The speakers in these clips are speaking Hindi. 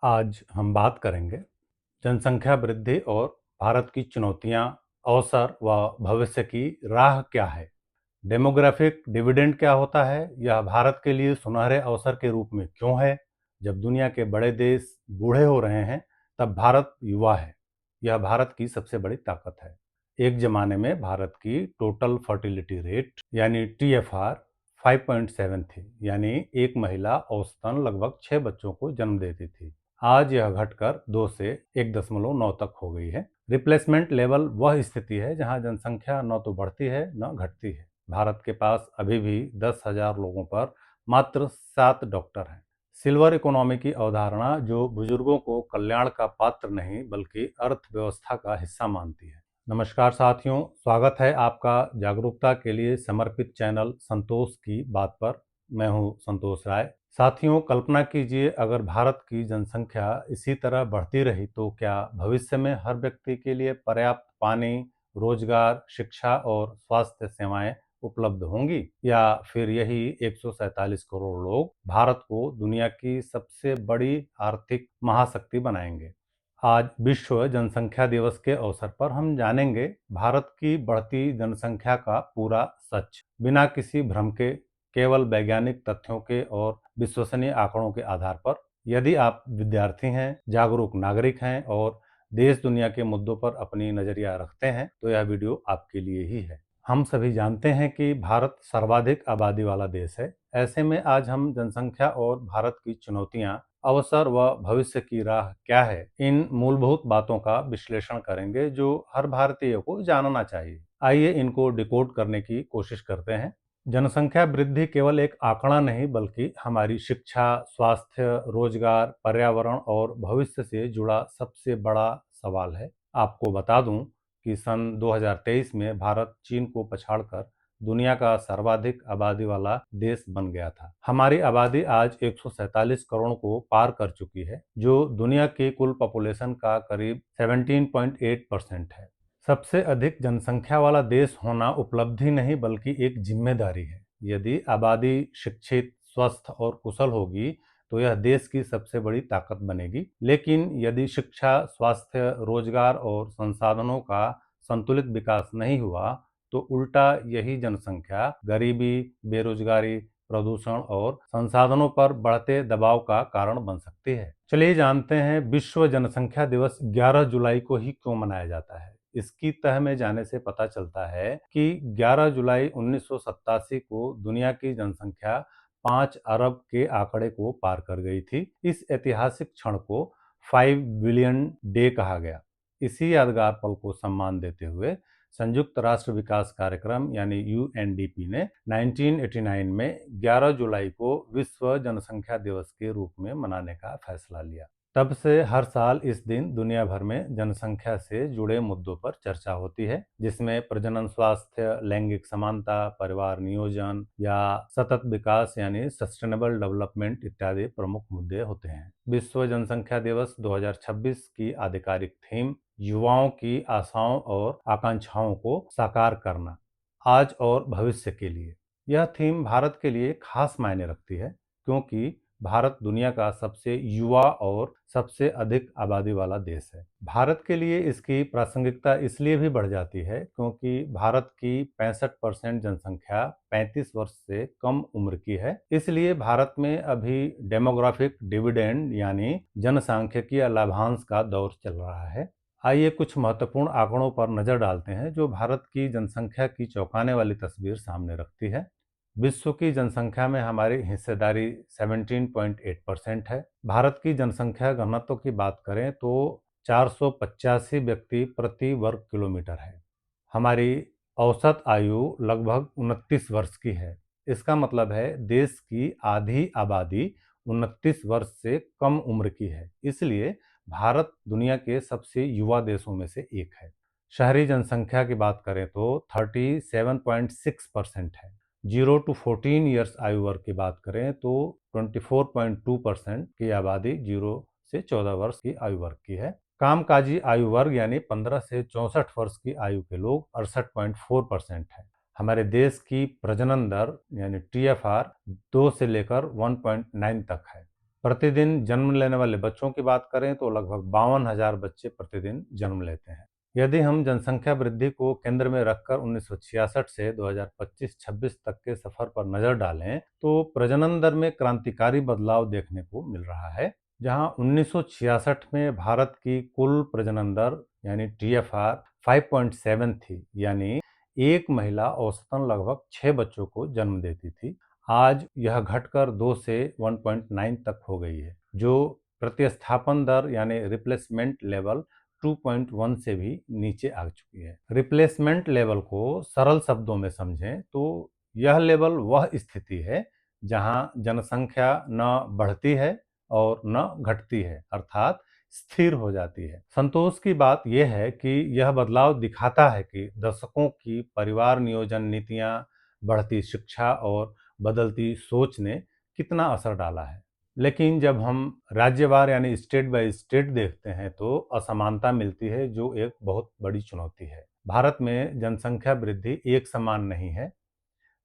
आज हम बात करेंगे जनसंख्या वृद्धि और भारत की चुनौतियां, अवसर व भविष्य की राह क्या है। डेमोग्राफिक डिविडेंड क्या होता है, यह भारत के लिए सुनहरे अवसर के रूप में क्यों है। जब दुनिया के बड़े देश बूढ़े हो रहे हैं, तब भारत युवा है। यह भारत की सबसे बड़ी ताकत है। एक जमाने में भारत की टोटल फर्टिलिटी रेट यानी TFR 5.7 थी, यानी एक महिला औसतन लगभग 6 बच्चों को जन्म देती थी। आज यह घटकर 2 से 1.9 तक हो गई है। रिप्लेसमेंट लेवल वह स्थिति है जहां जनसंख्या न तो बढ़ती है न घटती है। भारत के पास अभी भी 10,000 लोगों पर मात्र 7 डॉक्टर हैं। सिल्वर इकोनॉमी की अवधारणा, जो बुजुर्गों को कल्याण का पात्र नहीं बल्कि अर्थव्यवस्था का हिस्सा मानती है। नमस्कार साथियों, स्वागत है आपका जागरूकता के लिए समर्पित चैनल संतोष की बात पर। मैं हूं संतोष राय। साथियों, कल्पना कीजिए, अगर भारत की जनसंख्या इसी तरह बढ़ती रही तो क्या भविष्य में हर व्यक्ति के लिए पर्याप्त पानी, रोजगार, शिक्षा और स्वास्थ्य सेवाएं उपलब्ध होंगी, या फिर यही 147 करोड़ लोग भारत को दुनिया की सबसे बड़ी आर्थिक महाशक्ति बनाएंगे। आज विश्व जनसंख्या दिवस के अवसर पर हम जानेंगे भारत की बढ़ती जनसंख्या का पूरा सच, बिना किसी भ्रम के, केवल वैज्ञानिक तथ्यों के और विश्वसनीय आंकड़ों के आधार पर। यदि आप विद्यार्थी हैं, जागरूक नागरिक हैं और देश दुनिया के मुद्दों पर अपनी नजरिया रखते हैं, तो यह वीडियो आपके लिए ही है। हम सभी जानते हैं कि भारत सर्वाधिक आबादी वाला देश है। ऐसे में आज हम जनसंख्या और भारत की चुनौतियां, अवसर व भविष्य की राह क्या है, इन मूलभूत बातों का विश्लेषण करेंगे जो हर भारतीय को जानना चाहिए। आइए इनको डिकोड करने की कोशिश करते हैं। जनसंख्या वृद्धि केवल एक आंकड़ा नहीं बल्कि हमारी शिक्षा, स्वास्थ्य, रोजगार, पर्यावरण और भविष्य से जुड़ा सबसे बड़ा सवाल है। आपको बता दूं कि सन 2023 में भारत चीन को पछाड़कर दुनिया का सर्वाधिक आबादी वाला देश बन गया था। हमारी आबादी आज 147 करोड़ को पार कर चुकी है, जो दुनिया की कुल पॉपुलेशन का करीब 17.8% है। सबसे अधिक जनसंख्या वाला देश होना उपलब्धि नहीं बल्कि एक जिम्मेदारी है। यदि आबादी शिक्षित, स्वस्थ और कुशल होगी तो यह देश की सबसे बड़ी ताकत बनेगी। लेकिन यदि शिक्षा, स्वास्थ्य, रोजगार और संसाधनों का संतुलित विकास नहीं हुआ तो उल्टा यही जनसंख्या गरीबी, बेरोजगारी, प्रदूषण और संसाधनों पर बढ़ते दबाव का कारण बन सकती है। चलिए जानते हैं विश्व जनसंख्या दिवस 11 जुलाई को ही क्यों मनाया जाता है। इसकी तह में जाने से पता चलता है कि 11 जुलाई 1987 को दुनिया की जनसंख्या 5 अरब के आंकड़े को पार कर गई थी। इस ऐतिहासिक क्षण को 5 बिलियन डे कहा गया। इसी यादगार पल को सम्मान देते हुए संयुक्त राष्ट्र विकास कार्यक्रम यानी UNDP ने 1989 में 11 जुलाई को विश्व जनसंख्या दिवस के रूप में मनाने का फैसला लिया। तब से हर साल इस दिन दुनिया भर में जनसंख्या से जुड़े मुद्दों पर चर्चा होती है, जिसमें प्रजनन स्वास्थ्य, लैंगिक समानता, परिवार नियोजन या सतत विकास यानी सस्टेनेबल डेवलपमेंट इत्यादि प्रमुख मुद्दे होते हैं। विश्व जनसंख्या दिवस 2026 की आधिकारिक थीम युवाओं की आशाओं और आकांक्षाओं को साकार करना, आज और भविष्य के लिए। यह थीम भारत के लिए खास मायने रखती है क्योंकि भारत दुनिया का सबसे युवा और सबसे अधिक आबादी वाला देश है। भारत के लिए इसकी प्रासंगिकता इसलिए भी बढ़ जाती है क्योंकि भारत की 65% जनसंख्या 35 वर्ष से कम उम्र की है। इसलिए भारत में अभी डेमोग्राफिक डिविडेंड यानी जनसांख्यिकीय लाभांश का दौर चल रहा है। आइए कुछ महत्वपूर्ण आंकड़ों पर नजर डालते हैं जो भारत की जनसंख्या की चौंकाने वाली तस्वीर सामने रखती है। विश्व की जनसंख्या में हमारी हिस्सेदारी 17.8% है। भारत की जनसंख्या घनत्व की बात करें तो 485 व्यक्ति प्रति वर्ग किलोमीटर है। हमारी औसत आयु लगभग 29 वर्ष की है। इसका मतलब है देश की आधी आबादी 29 वर्ष से कम उम्र की है। इसलिए भारत दुनिया के सबसे युवा देशों में से एक है। शहरी जनसंख्या की बात करें तो 37.6% है। 0 to 14 ईयर्स आयु वर्ग की बात करें तो 24.2% की आबादी 0 से 14 वर्ष की आयु वर्ग की है। कामकाजी आयु वर्ग यानी 15 से 64 वर्ष की आयु के लोग 68.4% है। हमारे देश की प्रजनन दर यानी TFR 2 से लेकर 1.9 तक है। प्रतिदिन जन्म लेने वाले बच्चों की बात करें तो लगभग 52,000 बच्चे प्रतिदिन जन्म लेते हैं। यदि हम जनसंख्या वृद्धि को केंद्र में रखकर 1966 से 2025-26 तक के सफर पर नजर डालें, तो प्रजनन दर में क्रांतिकारी बदलाव देखने को मिल रहा है। जहां 1966 में भारत की कुल प्रजनन दर यानी TFR 5.7 थी, यानी एक महिला औसतन लगभग 6 बच्चों को जन्म देती थी। आज यह घटकर 2 से 1.9 तक हो गई है, जो प्रतिस्थापन दर यानी रिप्लेसमेंट लेवल 2.1 से भी नीचे आ चुकी है। रिप्लेसमेंट लेवल को सरल शब्दों में समझें तो यह लेवल वह स्थिति है जहां जनसंख्या न बढ़ती है और न घटती है, अर्थात स्थिर हो जाती है। संतोष की बात यह है कि यह बदलाव दिखाता है कि दशकों की परिवार नियोजन नीतियां, बढ़ती शिक्षा और बदलती सोच ने कितना असर डाला है। लेकिन जब हम राज्यवार यानी स्टेट बाय स्टेट देखते हैं तो असमानता मिलती है, जो एक बहुत बड़ी चुनौती है। भारत में जनसंख्या वृद्धि एक समान नहीं है।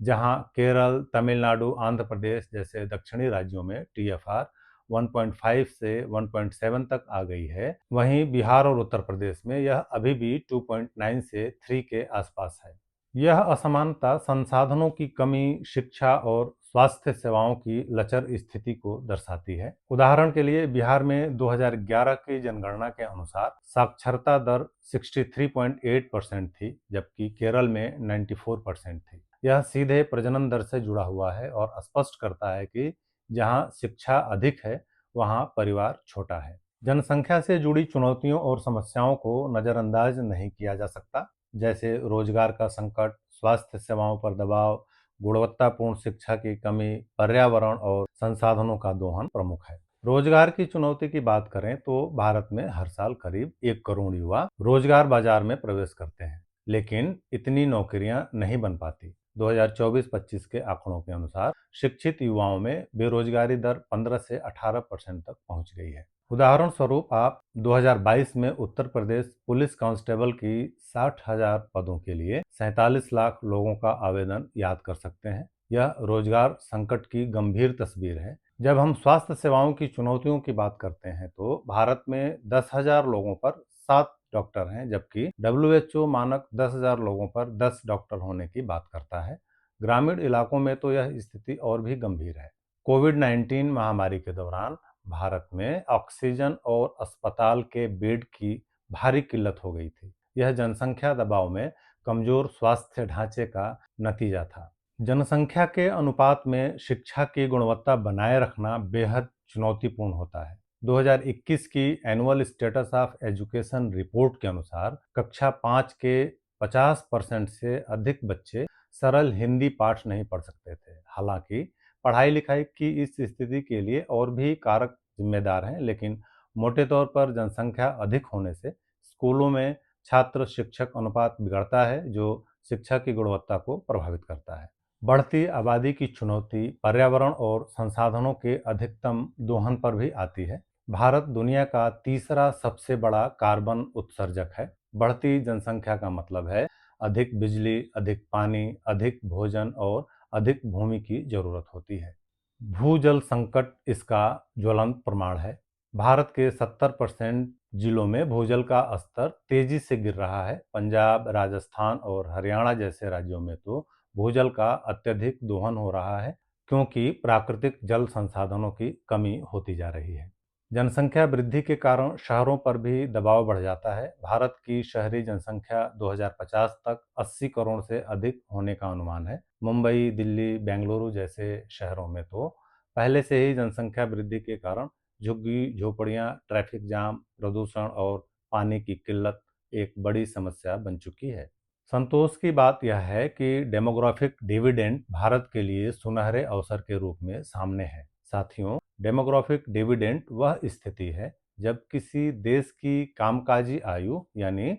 जहां केरल, तमिलनाडु, आंध्र प्रदेश जैसे दक्षिणी राज्यों में TFR 1.5 से 1.7 तक आ गई है, वहीं बिहार और उत्तर प्रदेश में यह अभी भी 2.9 से 3 के आसपास है। यह असमानता संसाधनों की कमी, शिक्षा और स्वास्थ्य सेवाओं की लचर स्थिति को दर्शाती है। उदाहरण के लिए बिहार में 2011 की जनगणना के अनुसार साक्षरता दर 63.8% थी, जबकि केरल में 94% थी। यह सीधे प्रजनन दर से जुड़ा हुआ है और स्पष्ट करता है कि जहां शिक्षा अधिक है, वहां परिवार छोटा है। जनसंख्या से जुड़ी चुनौतियों और समस्याओं को नजरअंदाज नहीं किया जा सकता, जैसे रोजगार का संकट, स्वास्थ्य सेवाओं पर दबाव, गुणवत्तापूर्ण शिक्षा की कमी, पर्यावरण और संसाधनों का दोहन प्रमुख है। रोजगार की चुनौती की बात करें तो भारत में हर साल करीब 1 करोड़ युवा रोजगार बाजार में प्रवेश करते हैं, लेकिन इतनी नौकरियां नहीं बन पाती। 2024-25 के आंकड़ों के अनुसार शिक्षित युवाओं में बेरोजगारी दर 15 से 18% तक पहुंच गई है। उदाहरण स्वरूप आप 2022 में उत्तर प्रदेश पुलिस कांस्टेबल की 60,000 पदों के लिए 47 लाख लोगों का आवेदन याद कर सकते हैं। यह रोजगार संकट की गंभीर तस्वीर है। जब हम स्वास्थ्य सेवाओं की चुनौतियों की बात करते हैं तो भारत में 10,000 लोगों पर 7 डॉक्टर हैं, जबकि WHO मानक 10,000 लोगों पर 10 डॉक्टर होने की बात करता है। ग्रामीण इलाकों में तो यह स्थिति और भी गंभीर है। कोविड-19 महामारी के दौरान भारत में ऑक्सीजन और अस्पताल के बेड की भारी किल्लत हो गई थी। यह जनसंख्या दबाव में कमजोर स्वास्थ्य ढांचे का नतीजा था। जनसंख्या के अनुपात में शिक्षा की गुणवत्ता बनाए रखना बेहद चुनौतीपूर्ण होता है। 2021 की annual status of education report के अनुसार कक्षा 5 के 50% से अधिक बच्चे सरल हिंदी पाठ नहीं पढ़ सकते थे। हालांकि पढ़ाई लिखाई की इस स्थिति के लिए और भी कारक जिम्मेदार हैं, लेकिन मोटे तौर पर जनसंख्या अधिक होने से स्कूलों में छात्र शिक्षक अनुपात बिगड़ता है, जो शिक्षा की गुणवत्ता को प्रभावित करता है। बढ़ती आबादी की चुनौती पर्यावरण और संसाधनों के अधिकतम दोहन पर भी आती है। भारत दुनिया का तीसरा सबसे बड़ा कार्बन उत्सर्जक है। बढ़ती जनसंख्या का मतलब है अधिक बिजली, अधिक पानी, अधिक भोजन और अधिक भूमि की जरूरत होती है। भूजल संकट इसका ज्वलंत प्रमाण है। भारत के 70% जिलों में भूजल का स्तर तेजी से गिर रहा है। पंजाब, राजस्थान और हरियाणा जैसे राज्यों में तो भूजल का अत्यधिक दोहन हो रहा है, क्योंकि प्राकृतिक जल संसाधनों की कमी होती जा रही है। जनसंख्या वृद्धि के कारण शहरों पर भी दबाव बढ़ जाता है। भारत की शहरी जनसंख्या 2050 तक 80 करोड़ से अधिक होने का अनुमान है। मुंबई, दिल्ली, बेंगलुरु जैसे शहरों में तो पहले से ही जनसंख्या वृद्धि के कारण झुग्गी झोपड़ियां, ट्रैफिक जाम, प्रदूषण और पानी की किल्लत एक बड़ी समस्या बन चुकी है। संतोष की बात यह है कि डेमोग्राफिक डिविडेंड भारत के लिए सुनहरे अवसर के रूप में सामने है। साथियों, डेमोग्राफिक डिविडेंड वह स्थिति है जब किसी देश की कामकाजी आयु यानी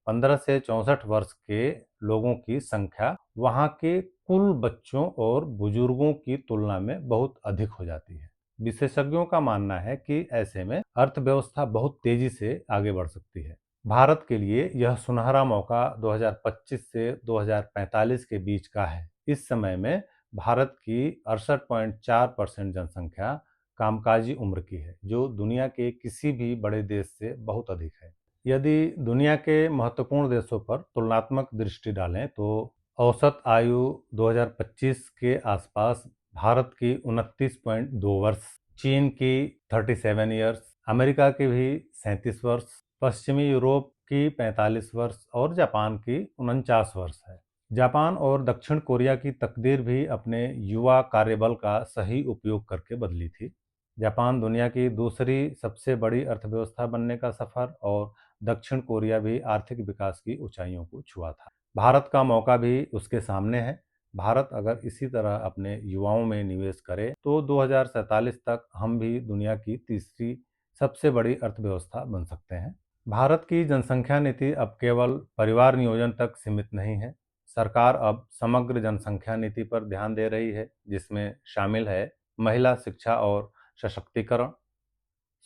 15 से 64 वर्ष के लोगों की संख्या वहां के कुल बच्चों और बुजुर्गों की तुलना में बहुत अधिक हो जाती है। विशेषज्ञों का मानना है कि ऐसे में अर्थव्यवस्था बहुत तेजी से आगे बढ़ सकती है। भारत के लिए यह सुनहरा मौका 2025 से 2045 के बीच का है। इस समय में भारत की 68.4% जनसंख्या कामकाजी उम्र की है, जो दुनिया के किसी भी बड़े देश से बहुत अधिक है। यदि दुनिया के महत्वपूर्ण देशों पर तुलनात्मक दृष्टि डालें तो औसत आयु 2025 के आसपास भारत की 29.2 वर्ष, चीन की 37 ईयर्स, अमेरिका की भी 37 वर्ष, पश्चिमी यूरोप की 45 वर्ष और जापान की 49 वर्ष है। जापान और दक्षिण कोरिया की तकदीर भी अपने युवा कार्यबल का सही उपयोग करके बदली थी। जापान दुनिया की दूसरी सबसे बड़ी अर्थव्यवस्था बनने का सफर और दक्षिण कोरिया भी आर्थिक विकास की ऊंचाइयों को छुआ था। भारत का मौका भी उसके सामने है। भारत अगर इसी तरह अपने युवाओं में निवेश करे तो 2047 तक हम भी दुनिया की तीसरी सबसे बड़ी अर्थव्यवस्था बन सकते हैं। भारत की जनसंख्या नीति अब केवल परिवार नियोजन तक सीमित नहीं है। सरकार अब समग्र जनसंख्या नीति पर ध्यान दे रही है, जिसमें शामिल है महिला शिक्षा और सशक्तिकरण,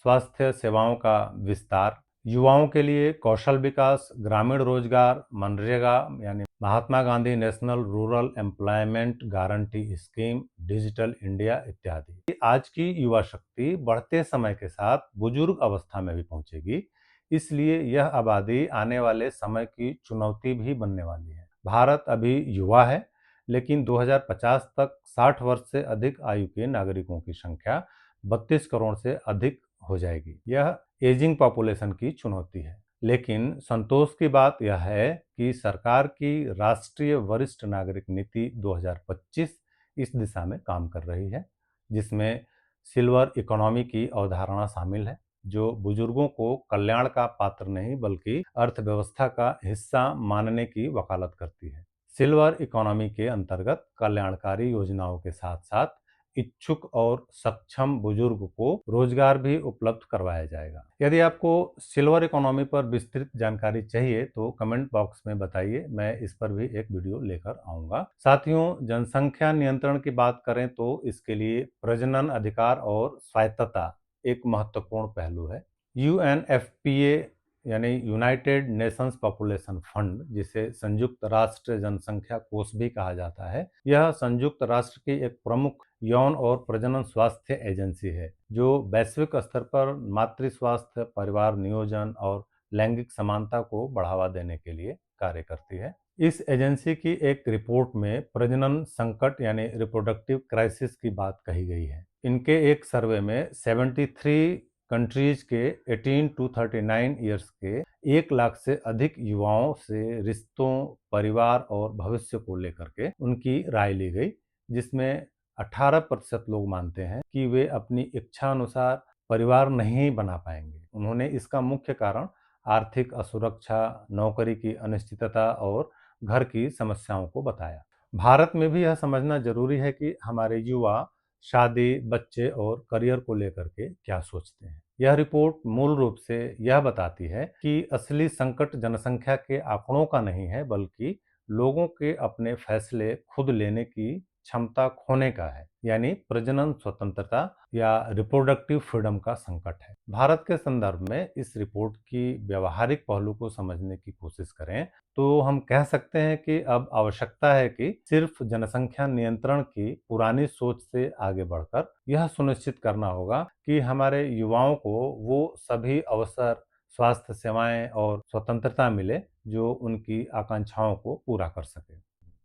स्वास्थ्य सेवाओं का विस्तार, युवाओं के लिए कौशल विकास, ग्रामीण रोजगार, मनरेगा यानी Mahatma Gandhi national rural employment guarantee scheme, digital India इत्यादि। आज की युवा शक्ति बढ़ते समय के साथ बुजुर्ग अवस्था में भी पहुंचेगी, इसलिए यह आबादी आने वाले समय की चुनौती भी बनने वाली है। भारत अभी युवा है, लेकिन 2050 तक 60 वर्ष से अधिक आयु के नागरिकों की संख्या 32 करोड़ से अधिक हो जाएगी। यह एजिंग पॉपुलेशन की चुनौती है। लेकिन संतोष की बात यह है कि सरकार की राष्ट्रीय वरिष्ठ नागरिक नीति 2025 इस दिशा में काम कर रही है, जिसमें सिल्वर इकोनॉमी की अवधारणा शामिल है, जो बुजुर्गों को कल्याण का पात्र नहीं बल्कि अर्थव्यवस्था का हिस्सा मानने की वकालत करती है। सिल्वर इकोनॉमी के अंतर्गत कल्याणकारी योजनाओं के साथ साथ इच्छुक और सक्षम बुजुर्ग को रोजगार भी उपलब्ध करवाया जाएगा। यदि आपको सिल्वर इकोनॉमी पर विस्तृत जानकारी चाहिए तो कमेंट बॉक्स में बताइए, मैं इस पर भी एक वीडियो लेकर आऊंगा। साथियों, जनसंख्या नियंत्रण की बात करें तो इसके लिए प्रजनन अधिकार और स्वायत्तता एक महत्वपूर्ण पहलू है। यूएनएफपीए यानी यूनाइटेड नेशंस पॉपुलेशन फंड, जिसे संयुक्त राष्ट्र जनसंख्या कोष भी कहा जाता है, यह संयुक्त राष्ट्र की एक प्रमुख यौन और प्रजनन स्वास्थ्य एजेंसी है, जो वैश्विक स्तर पर मातृ स्वास्थ्य, परिवार नियोजन और लैंगिक समानता को बढ़ावा देने के लिए कार्य करती है। इस एजेंसी की एक रिपोर्ट में प्रजनन संकट यानी रिप्रोडक्टिव क्राइसिस की बात कही गई है। इनके एक सर्वे में 73 कंट्रीज के 18 टू 39 ईयर्स के 1 लाख से अधिक युवाओं से रिश्तों, परिवार और भविष्य को लेकर के उनकी राय ली गई, जिसमें 18% लोग मानते हैं कि वे अपनी इच्छा अनुसार परिवार नहीं बना पाएंगे। उन्होंने इसका मुख्य कारण आर्थिक असुरक्षा, नौकरी की अनिश्चितता और घर की समस्याओं को बताया। भारत में भी यह समझना जरूरी है कि हमारे युवा शादी, बच्चे और करियर को लेकर के क्या सोचते हैं। यह रिपोर्ट मूल रूप से यह बताती है कि असली संकट जनसंख्या के आंकड़ों का नहीं है, बल्कि लोगों के अपने फैसले खुद लेने की क्षमता खोने का है, यानी प्रजनन स्वतंत्रता या रिप्रोडक्टिव फ्रीडम का संकट है। भारत के संदर्भ में इस रिपोर्ट की व्यवहारिक पहलू को समझने की कोशिश करें तो हम कह सकते हैं कि अब आवश्यकता है कि सिर्फ जनसंख्या नियंत्रण की पुरानी सोच से आगे बढ़कर यह सुनिश्चित करना होगा कि हमारे युवाओं को वो सभी अवसर, स्वास्थ्य सेवाएं और स्वतंत्रता मिले जो उनकी आकांक्षाओं को पूरा कर सके,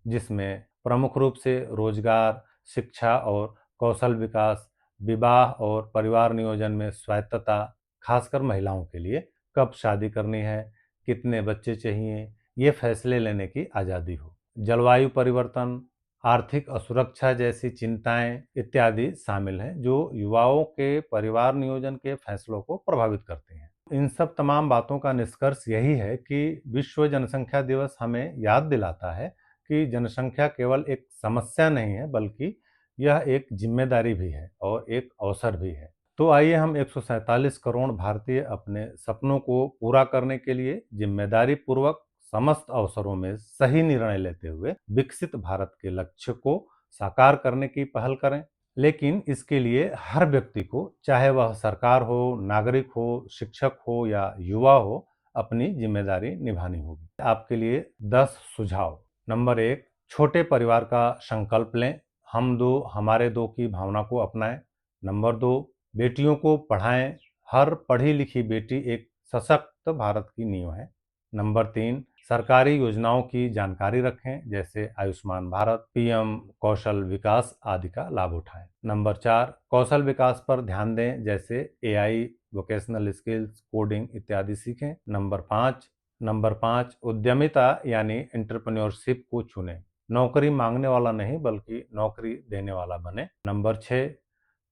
जिसमें प्रमुख रूप से रोजगार, शिक्षा और कौशल विकास, विवाह और परिवार नियोजन में स्वायत्तता, खासकर महिलाओं के लिए कब शादी करनी है, कितने बच्चे चाहिए, ये फैसले लेने की आज़ादी हो। जलवायु परिवर्तन, आर्थिक असुरक्षा जैसी चिंताएं इत्यादि शामिल हैं, जो युवाओं के परिवार नियोजन के फैसलों को प्रभावित करती हैं। इन सब तमाम बातों का निष्कर्ष यही है कि विश्व जनसंख्या दिवस हमें याद दिलाता है कि जनसंख्या केवल एक समस्या नहीं है, बल्कि यह एक जिम्मेदारी भी है और एक अवसर भी है। तो आइए हम 147 करोड़ भारतीय अपने सपनों को पूरा करने के लिए जिम्मेदारी पूर्वक समस्त अवसरों में सही निर्णय लेते हुए विकसित भारत के लक्ष्य को साकार करने की पहल करें। लेकिन इसके लिए हर व्यक्ति को, चाहे वह सरकार हो, नागरिक हो, शिक्षक हो या युवा हो, अपनी जिम्मेदारी निभानी होगी। आपके लिए 10 सुझाव। नंबर 1, छोटे परिवार का संकल्प लें। हम दो हमारे दो की भावना को अपनाएं। नंबर 2, बेटियों को पढ़ाएं, हर पढ़ी लिखी बेटी एक सशक्त भारत की नींव है। नंबर 3, सरकारी योजनाओं की जानकारी रखें, जैसे आयुष्मान भारत, पीएम कौशल विकास आदि का लाभ उठाएं। नंबर 4, कौशल विकास पर ध्यान दें, जैसे एआई, वोकेशनल स्किल्स, कोडिंग इत्यादि सीखें। नंबर 5, उद्यमिता यानी एंटरप्रेन्योरशिप को चुनें। नौकरी मांगने वाला नहीं, बल्कि नौकरी देने वाला बने। नंबर 6,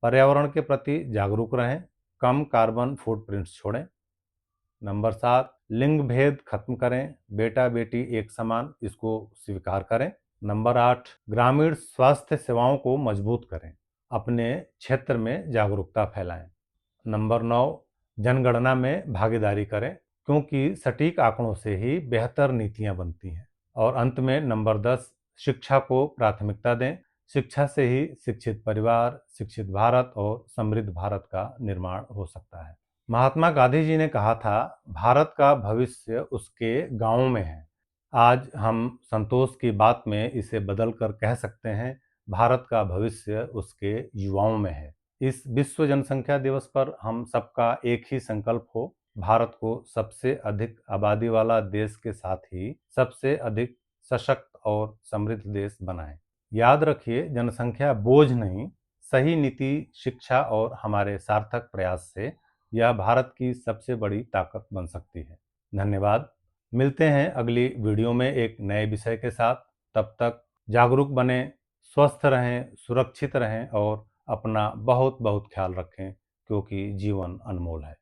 पर्यावरण के प्रति जागरूक रहें, कम कार्बन फुटप्रिंट्स छोड़ें। नंबर 7, लिंग भेद खत्म करें, बेटा बेटी एक समान, इसको स्वीकार करें। नंबर 8, ग्रामीण स्वास्थ्य सेवाओं को मजबूत करें, अपने क्षेत्र में जागरूकता फैलाएं। नंबर 9, जनगणना में भागीदारी करें, क्योंकि सटीक आंकड़ों से ही बेहतर नीतियां बनती हैं। और अंत में नंबर 10, शिक्षा को प्राथमिकता दें। शिक्षा से ही शिक्षित परिवार, शिक्षित भारत और समृद्ध भारत का निर्माण हो सकता है। महात्मा गांधी जी ने कहा था, भारत का भविष्य उसके गांवों में है। आज हम संतोष की बात में इसे बदल कर कह सकते हैं, भारत का भविष्य उसके युवाओं में है। इस विश्व जनसंख्या दिवस पर हम सबका एक ही संकल्प हो, भारत को सबसे अधिक आबादी वाला देश के साथ ही सबसे अधिक सशक्त और समृद्ध देश बनाएं। याद रखिए, जनसंख्या बोझ नहीं, सही नीति, शिक्षा और हमारे सार्थक प्रयास से यह भारत की सबसे बड़ी ताकत बन सकती है। धन्यवाद। मिलते हैं अगली वीडियो में एक नए विषय के साथ। तब तक जागरूक बनें, स्वस्थ रहें, सुरक्षित रहें और अपना बहुत बहुत ख्याल रखें, क्योंकि जीवन अनमोल है।